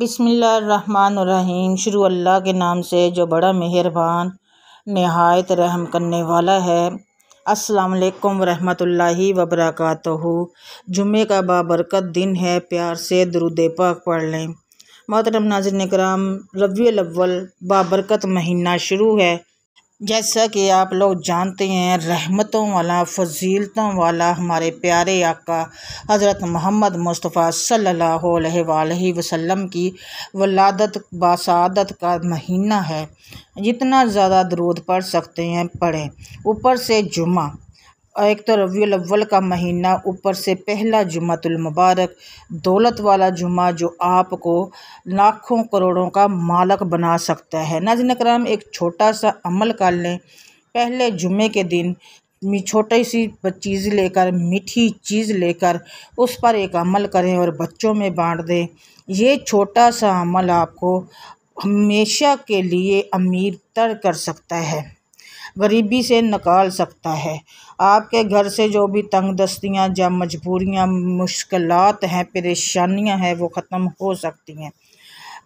बिस्मिल्लाहिर्रहमानिर्रहीम। शुरू अल्लाह के नाम से जो बड़ा मेहरबान नहायत रहम करने वाला है। अस्सलाम वालेकुम वरहमतुल्लाहि वबरकातुहू। जुम्मे का बाबरकत दिन है, प्यार से दुरूद पाक पढ़ लें। मोहतरम नाज़रीन किराम, रबीउल अव्वल बाबरकत महीना शुरू है। जैसा कि आप लोग जानते हैं, रहमतों वाला फजीलतों वाला हमारे प्यारे आका हज़रत मोहम्मद मुस्तफ़ा सल्लल्लाहु अलैहि वसल्लम की वलादत बासादत का महीना है। जितना ज़्यादा दरूद पढ़ सकते हैं पढ़ें। ऊपर से जुमा, एक तो रबीउल अव्वल का महीना, ऊपर से पहला जुम्मतुल मुबारक, दौलत वाला जुमा जो आपको लाखों करोड़ों का मालिक बना सकता है। नाज़रीन करम, एक छोटा सा अमल कर लें। पहले जुम्मे के दिन छोटी सी चीज़ लेकर, मीठी चीज़ लेकर उस पर एक अमल करें और बच्चों में बांट दें। ये छोटा सा अमल आपको हमेशा के लिए अमीर तर कर सकता है, गरीबी से निकाल सकता है। आपके घर से जो भी तंग दस्तियाँ या मजबूरियाँ, मुश्किलात हैं, परेशानियाँ हैं, वो ख़त्म हो सकती हैं।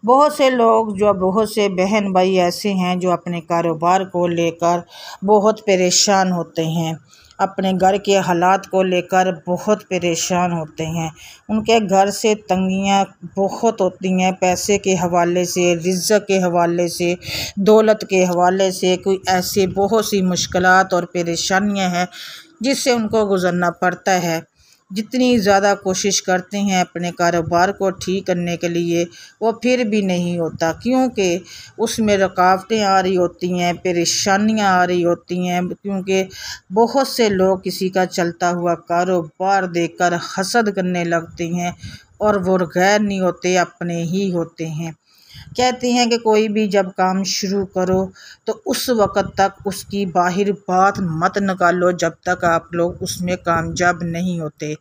बहुत से लोग, जो बहुत से बहन भाई ऐसे हैं जो अपने कारोबार को लेकर बहुत परेशान होते हैं, अपने घर के हालात को लेकर बहुत परेशान होते हैं। उनके घर से तंगियाँ बहुत होती हैं, पैसे के हवाले से, रिज़्क़ के हवाले से, दौलत के हवाले से। कोई ऐसे बहुत सी मुश्किलात और परेशानियाँ हैं जिससे उनको गुज़रना पड़ता है। जितनी ज़्यादा कोशिश करते हैं अपने कारोबार को ठीक करने के लिए, वो फिर भी नहीं होता, क्योंकि उसमें रुकावटें आ रही होती हैं, परेशानियां आ रही होती हैं। क्योंकि बहुत से लोग किसी का चलता हुआ कारोबार देखकर हसद करने लगते हैं और वो गैर नहीं होते, अपने ही होते हैं। कहते हैं कि कोई भी जब काम शुरू करो तो उस वक़्त तक उसकी बाहर बात मत निकालो जब तक आप लोग उसमें कामयाब नहीं होते।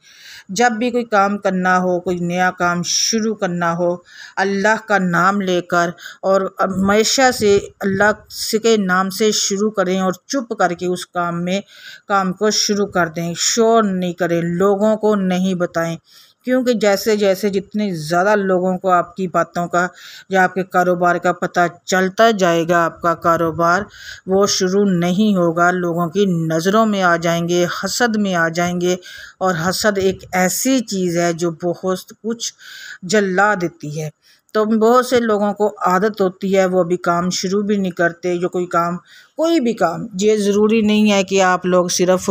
जब भी कोई काम करना हो, कोई नया काम शुरू करना हो, अल्लाह का नाम लेकर और हमेशा से अल्लाह के नाम से शुरू करें और चुप करके उस काम को शुरू कर दें। शोर नहीं करें, लोगों को नहीं बताएं, क्योंकि जैसे जैसे जितने ज़्यादा लोगों को आपकी बातों का या आपके कारोबार का पता चलता जाएगा, आपका कारोबार वो शुरू नहीं होगा, लोगों की नज़रों में आ जाएंगे, हसद में आ जाएंगे। और हसद एक ऐसी चीज़ है जो बहुत कुछ जला देती है। तो बहुत से लोगों को आदत होती है, वो अभी काम शुरू भी नहीं करते। जो कोई भी काम, ये ज़रूरी नहीं है कि आप लोग सिर्फ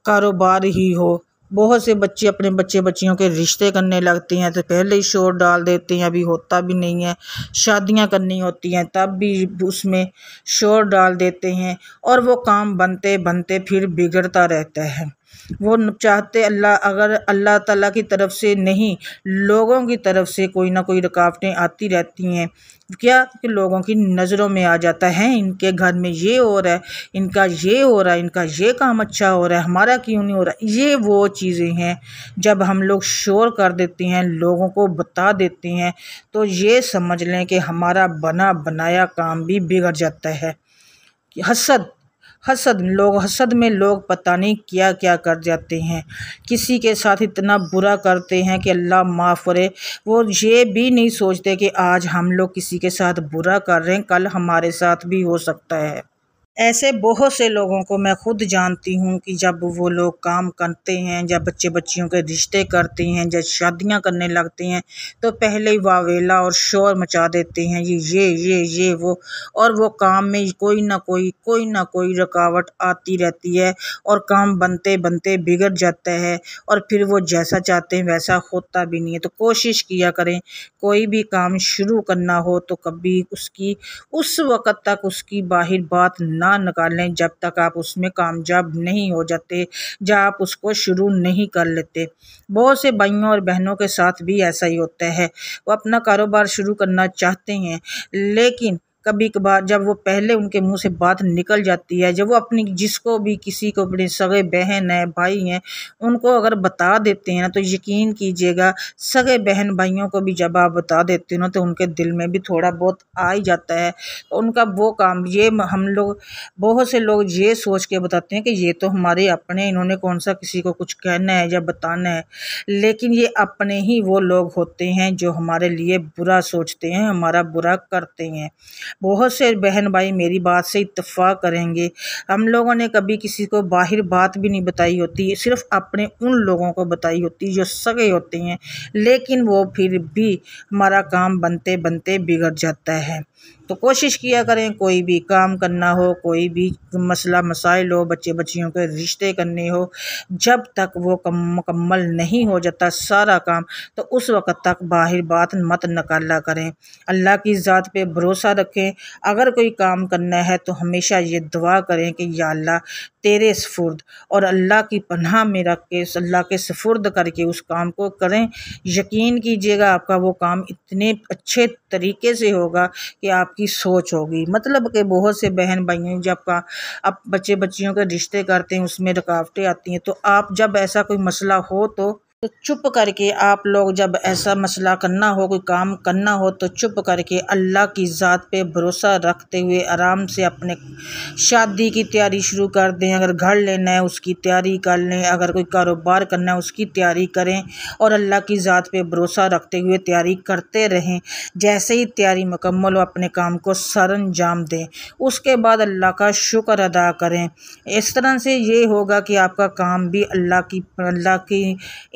कारोबार ही हो। बहुत से बच्चे अपने बच्चियों के रिश्ते करने लगते हैं तो पहले ही शोर डाल देते हैं, अभी होता भी नहीं है। शादियां करनी होती हैं तब भी उसमें शोर डाल देते हैं और वो काम बनते बनते फिर बिगड़ता रहता है। वो चाहते अगर अल्लाह ताला की तरफ से नहीं, लोगों की तरफ से कोई ना कोई रुकावटें आती रहती हैं। क्या कि लोगों की नज़रों में आ जाता है, इनके घर में ये हो रहा है, इनका ये हो रहा है, इनका ये काम अच्छा हो रहा है, हमारा क्यों नहीं हो रहा। ये वो चीज़ें हैं जब हम लोग शोर कर देते हैं, लोगों को बता देते हैं, तो ये समझ लें कि हमारा बना बनाया काम भी बिगड़ जाता है। हसद में लोग पता नहीं क्या क्या कर जाते हैं। किसी के साथ इतना बुरा करते हैं कि अल्लाह माफ़ करे। वो ये भी नहीं सोचते कि आज हम लोग किसी के साथ बुरा कर रहे हैं, कल हमारे साथ भी हो सकता है। ऐसे बहुत से लोगों को मैं खुद जानती हूँ कि जब वो लोग काम करते हैं, जब बच्चियों के रिश्ते करते हैं, जब शादियाँ करने लगते हैं, तो पहले ही वावेला और शोर मचा देते हैं, ये वो। और वो काम में कोई ना कोई रुकावट आती रहती है और काम बनते बनते बिगड़ जाता है और फिर वो जैसा चाहते हैं वैसा होता भी नहीं है। तो कोशिश किया करें, कोई भी काम शुरू करना हो तो कभी उस वक़्त तक उसकी बाहर बात ना निकालें जब तक आप उसमें कामयाब नहीं हो जाते, जब आप उसको शुरू नहीं कर लेते। बहुत से भाइयों और बहनों के साथ भी ऐसा ही होता है। वो अपना कारोबार शुरू करना चाहते हैं, लेकिन कभी कभार जब वो पहले उनके मुंह से बात निकल जाती है, जब वो अपनी जिसको भी किसी को अपने सगे बहन है भाई हैं उनको अगर बता देते हैं ना, तो यकीन कीजिएगा सगे बहन भाइयों को भी जब आप बता देते हो ना, तो उनके दिल में भी थोड़ा बहुत आ ही जाता है। तो उनका वो काम ये हम लोग बहुत से लोग ये सोच के बताते हैं कि ये तो हमारे अपने, इन्होंने कौन सा किसी को कुछ कहना है या बताना है, लेकिन ये अपने ही वो लोग होते हैं जो हमारे लिए बुरा सोचते हैं, हमारा बुरा करते हैं। बहुत से बहन भाई मेरी बात से इत्तेफाक करेंगे, हम लोगों ने कभी किसी को बाहर बात भी नहीं बताई होती, सिर्फ अपने उन लोगों को बताई होती जो सगे होते हैं, लेकिन वो फिर भी हमारा काम बनते बनते बिगड़ जाता है। तो कोशिश किया करें, कोई भी काम करना हो, कोई भी मसला मसाइल हो, बच्चे बच्चियों के रिश्ते करने हो, जब तक वो मुकम्मल नहीं हो जाता सारा काम, तो उस वक़्त तक बाहर बात मत निकाला करें। अल्लाह की ज़ात पे भरोसा रखें। अगर कोई काम करना है तो हमेशा ये दुआ करें कि या अल्लाह तेरे सपुर्द, और अल्लाह की पनाह में रख के अल्लाह के सपुर्द करके उस काम को करें। यकीन कीजिएगा आपका वो काम इतने अच्छे तरीके से होगा कि आपकी सोच होगी। मतलब कि बहुत से बहन भाइयों जब का अब बच्चे बच्चियों के रिश्ते करते हैं उसमें रुकावटें आती हैं, तो आप जब ऐसा कोई मसला हो तो चुप करके आप लोग जब ऐसा मसला करना हो, कोई काम करना हो, तो चुप करके अल्लाह की ज़ात पे भरोसा रखते हुए आराम से अपने शादी की तैयारी शुरू कर दें। अगर घर लेना है उसकी तैयारी कर लें, अगर कोई कारोबार करना है उसकी तैयारी करें, और अल्लाह की ज़ात पे भरोसा रखते हुए तैयारी करते रहें। जैसे ही तैयारी मुकम्मल हो अपने काम को सरअंजाम दें, उसके बाद अल्लाह का शुक्र अदा करें। इस तरह से ये होगा कि आपका काम भी अल्लाह की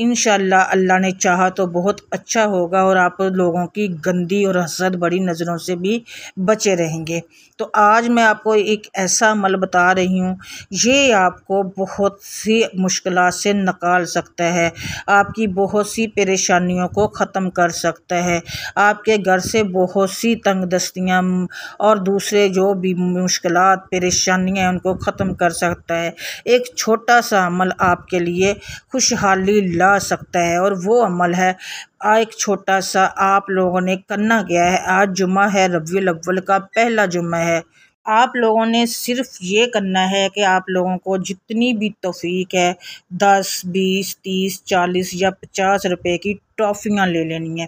इंशाअल्लाह अल्लाह ने चाहा तो बहुत अच्छा होगा, और आप लोगों की गंदी और हसद बड़ी नज़रों से भी बचे रहेंगे। तो आज मैं आपको एक ऐसा अमल बता रही हूँ, ये आपको बहुत सी मुश्किलात से निकाल सकता है, आपकी बहुत सी परेशानियों को ख़त्म कर सकता है, आपके घर से बहुत सी तंगदस्तियाँ और दूसरे जो भी मुश्किलात परेशानियाँ हैं उनको ख़त्म कर सकता है। एक छोटा सा अमल आपके लिए खुशहाली ला सकता है, और वो अमल है एक छोटा सा आप लोगों ने करना क्या है। आज जुम्मा है, रबीउल अव्वल का पहला जुम्मा है। आप लोगों ने सिर्फ ये करना है कि आप लोगों को जितनी भी तौफीक है 10, 20, 30, 40 या 50 रुपए की टॉफ़ियाँ ले लेनी है।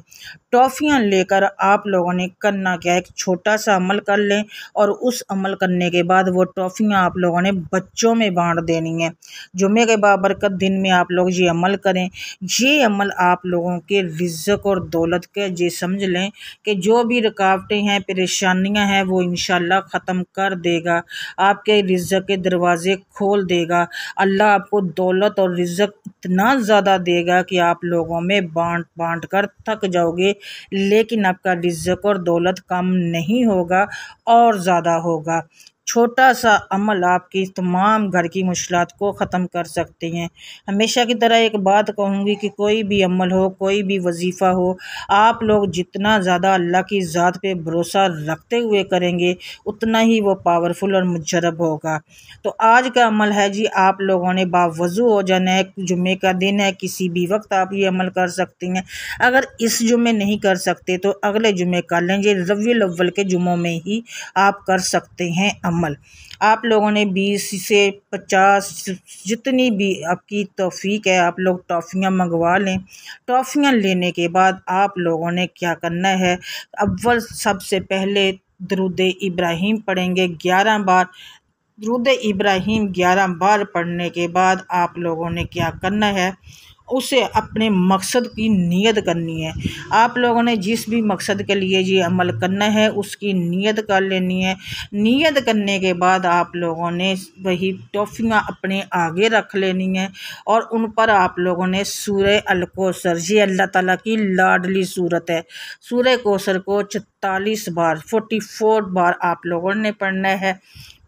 टॉफ़ियाँ लेकर आप लोगों ने करना क्या है, एक छोटा सा अमल कर लें, और उस अमल करने के बाद वो टॉफ़ियाँ आप लोगों ने बच्चों में बांट देनी है। जुम्मे के बाबरकत दिन में आप लोग ये अमल करें। ये अमल आप लोगों के रिज़्क़ और दौलत के ये समझ लें कि जो भी रुकावटें हैं परेशानियां हैं वो इंशाअल्लाह ख़त्म कर देगा, आपके रिज़्क़ के दरवाज़े खोल देगा। अल्लाह आपको दौलत और रिज़्क़ इतना ज़्यादा देगा कि आप लोगों में बांट कर थक जाओगे, लेकिन आपका रिज़्क़ और दौलत कम नहीं होगा और ज़्यादा होगा। छोटा सा अमल आपकी तमाम घर की मुश्किलात को ख़त्म कर सकते हैं। हमेशा की तरह एक बात कहूँगी कि कोई भी अमल हो, कोई भी वजीफ़ा हो, आप लोग जितना ज़्यादा अल्लाह की ज़ात पे भरोसा रखते हुए करेंगे उतना ही वो पावरफुल और मुजर्रब होगा। तो आज का अमल है जी, आप लोगों ने बावज़ू हो जाना है। जुम्मे का दिन है, किसी भी वक्त आप ये अमल कर सकते हैं। अगर इस जुम्मे नहीं कर सकते तो अगले जुम्मे कर लें। ये रबीउल अव्वल के जुम्मों में ही आप कर सकते हैं अमल। आप लोगों ने 20 से 50 जितनी भी आपकी तौफीक है आप लोग टॉफ़ियाँ मंगवा लें। टॉफ़ियाँ लेने के बाद आप लोगों ने क्या करना है, अव्वल सबसे पहले दरूद इब्राहीम पढ़ेंगे 11 बार। दरूद इब्राहीम 11 बार पढ़ने के बाद आप लोगों ने क्या करना है, उसे अपने मकसद की नीयत करनी है। आप लोगों ने जिस भी मकसद के लिए ये अमल करना है उसकी नीयत कर लेनी है। नीयत करने के बाद आप लोगों ने वही टॉफ़ियाँ अपने आगे रख लेनी है, और उन पर आप लोगों ने सूरह अल कौसर, ये अल्लाह ताला की लाडली सूरत है, सूरह कौसर को 44 बार 44 बार आप लोगों ने पढ़ना है।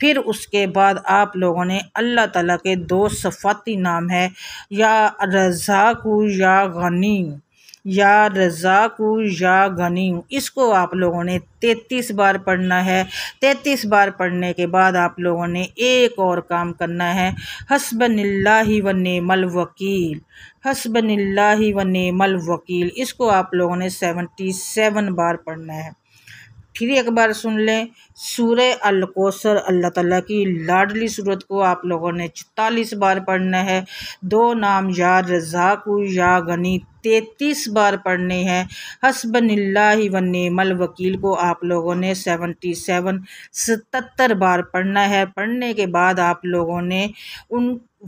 फिर उसके बाद आप लोगों ने अल्लाह ताला के 2 सफ़ाती नाम है, या रज़ाकु या गनी, या रज़ाकु या गनी, इसको आप लोगों ने 33 बार पढ़ना है। 33 बार पढ़ने के बाद आप लोगों ने एक और काम करना है, हस्बनिल्लाहि व निअमल वकील, हस्बनिल्लाहि व निअमल वकील, इसको आप लोगों ने 77 बार पढ़ना है। फिर एक बार सुन लें, सूरह अल कौसर अल्लाह ताला की लाडली सूरत को आप लोगों ने 44 बार पढ़ना है। 2 नाम या रज़ाकु या गनी 33 बार पढ़ने हैं। हस्बनिल्लाहि व निअमल वकील को आप लोगों ने 77 बार पढ़ना है। पढ़ने के बाद आप लोगों ने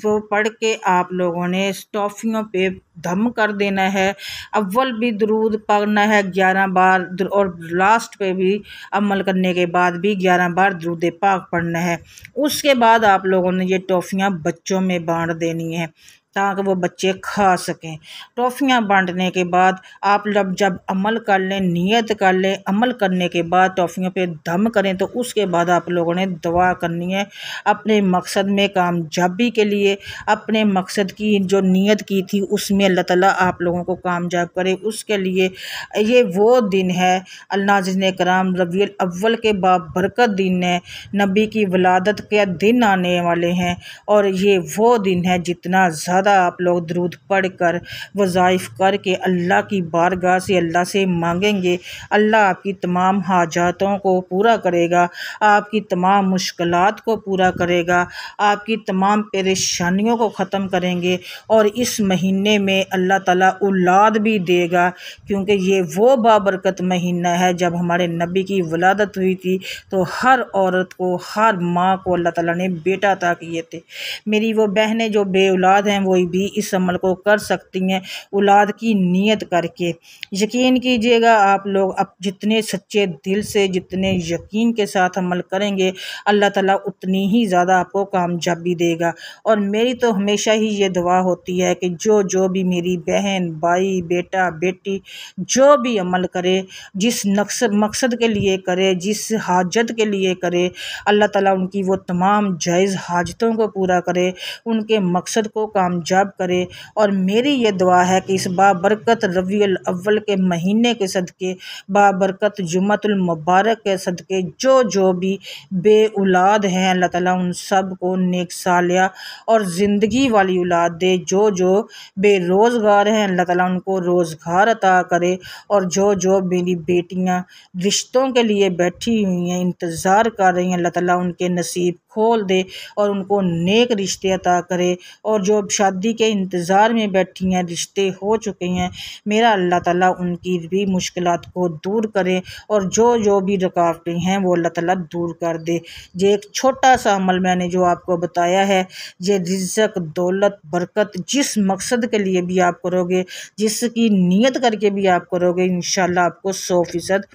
वो पढ़ के आप लोगों ने टॉफ़ियों पे धम कर देना है। अव्वल भी दरूद पढ़ना है 11 बार और लास्ट पे भी अमल करने के बाद भी 11 बार दरूद पाक पढ़ना है। उसके बाद आप लोगों ने ये टॉफ़ियाँ बच्चों में बांट देनी है ताकि वो बच्चे खा सकें। टॉफ़ियाँ बांटने के बाद आप जब अमल कर लें, नियत कर लें, अमल करने के बाद टॉफ़ियों पे दम करें तो उसके बाद आप लोगों ने दुआ करनी है अपने मकसद में कामयाबी के लिए। अपने मकसद की जो नियत की थी उसमें अल्लाह ताला आप लोगों को कामयाब करे, उसके लिए ये वो दिन है। नाज़रीन कराम, रबीउल अव्वल के बाबरकत दिन है, नबी की वलादत के दिन आने वाले हैं और ये वो दिन है जितना ज़्यादा आप लोग दरूद पढ़ कर वज़ाइफ करके अल्लाह की बारगाह से अल्लाह से मांगेंगे, अल्लाह आपकी तमाम हाजातों को पूरा करेगा, आपकी तमाम मुश्किलात को पूरा करेगा, आपकी तमाम परेशानियों को ख़त्म करेंगे। और इस महीने में अल्लाह ताला औलाद भी देगा, क्योंकि ये वो बाबरकत महीना है जब हमारे नबी की वलादत हुई थी तो हर औरत को, हर माँ को अल्लाह ताला ने बेटा अता किए थे। मेरी वो बहनें जो बे औलाद हैं वो भी इस अमल को कर सकती हैं औलाद की नीयत करके। यकीन कीजिएगा आप लोग अब जितने सच्चे दिल से, जितने यकीन के साथ अमल करेंगे अल्लाह ताला उतनी ही ज़्यादा आपको कामयाबी देगा। और मेरी तो हमेशा ही ये दुआ होती है कि जो भी मेरी बहन, भाई, बेटा, बेटी जो भी अमल करे, जिस मकसद के लिए करे, जिस हाजत के लिए करे, अल्लाह ताला उनकी वो तमाम जायज़ हाजतों को पूरा करे, उनके मकसद को कामयाब करे। और मेरी ये दुआ है कि इस बाबरकत रबीउल अव्वल के महीने के सदके, बाबरकत जुम्मतुल मुबारक के सदके जो भी बे औलाद हैं अल्लाह ताला उन सब को नेक सालिया और ज़िंदगी वाली औलाद दे। जो बेरोज़गार हैं अल्लाह ताला उनको रोज़गार अता करे। और जो मेरी बेटियां रिश्तों के लिए बैठी हुई हैं, इंतज़ार कर रही हैं, अल्लाह ताला उनके नसीब खोल दे और उनको नेक रिश्ते अता करे। और जो शादी के इंतज़ार में बैठी हैं, रिश्ते हो चुके हैं, मेरा अल्लाह ताला उनकी भी मुश्किलात को दूर करे और जो भी रुकावटें हैं वो अल्लाह ताला दूर कर दे। ये एक छोटा सा अमल मैंने जो आपको बताया है, ये रिज़्क़, दौलत, बरकत जिस मकसद के लिए भी आप करोगे, जिसकी नीयत करके भी आप करोगे, इंशाअल्लाह आपको 100%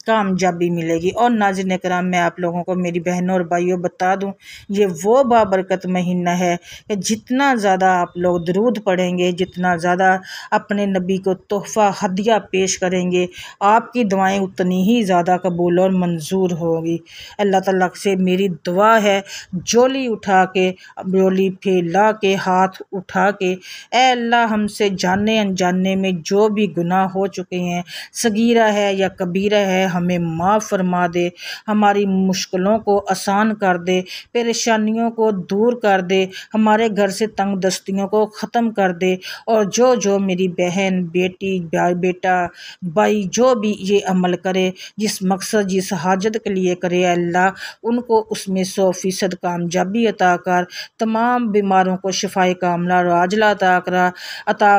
कामयाबी मिलेगी। और नाज़रीन कराम, मैं आप लोगों को, मेरी बहनों और भाइयों, बता दूं, ये वो बाबरकत महीना है कि जितना ज़्यादा आप लोग दरूद पढ़ेंगे, जितना ज़्यादा अपने नबी को तोहफ़ा हदिया पेश करेंगे, आपकी दुआएं उतनी ही ज़्यादा कबूल और मंजूर होगी। अल्लाह ताला से मेरी दुआ है, झोली उठा के, झोली फैला के, हाथ उठा के, ऐ अल्लाह हमसे जाने अनजाने में जो भी गुनाह हो चुके हैं, सगीरा है या कबीरा है, हमें माफ़ फरमा दे, हमारी मुश्किलों को आसान कर दे, परेशानियों को दूर कर दे, हमारे घर से तंग दस्तियों को ख़त्म कर दे। और जो मेरी बहन, बेटी, बेटा, भाई जो भी ये अमल करे, जिस मकसद, जिस हाजत के लिए करे, अल्लाह उनको उसमें 100% कामयाबी अता कर, तमाम बीमारों को शिफाए कामला राजला अता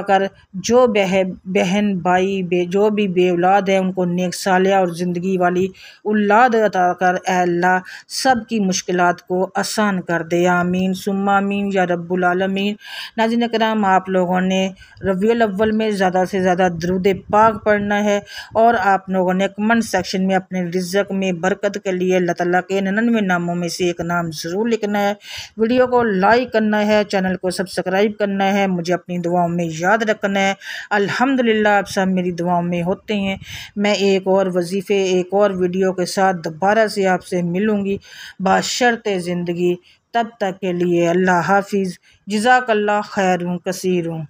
कर। जो बहन, भाई, जो भी बे औलाद है उनको नेक सालिया और ज़िंदगी वाली औलाद अता कर। ऐ अल्लाह सब की मुश्किलात को आसान कर दे। आमीन सुम्मा आमीन या रब्बुल आलमीन। नाज़रीन कराम, आप लोगों ने रबीउल अव्वल में ज़्यादा से ज़्यादा दरूद पाक पढ़ना है और आप लोगों ने कमेंट सेक्शन में अपने रिज़्क़ में बरकत के लिए अल्लाह ताला के 99 नामों में से एक नाम ज़रूर लिखना है। वीडियो को लाइक करना है, चैनल को सब्सक्राइब करना है, मुझे अपनी दुआओं में याद रखना है। अल्हम्दुलिल्लाह आप सब मेरी दुआओं में होते हैं। मैं एक और वजीफ़े, एक और वीडियो के साथ दोबारा से आपसे मिलूँगी बशर्ते ज़िंदगी। तब तक के लिए अल्लाह हाफिज़। जज़ाकल्लाह खैरुन कसीरुन।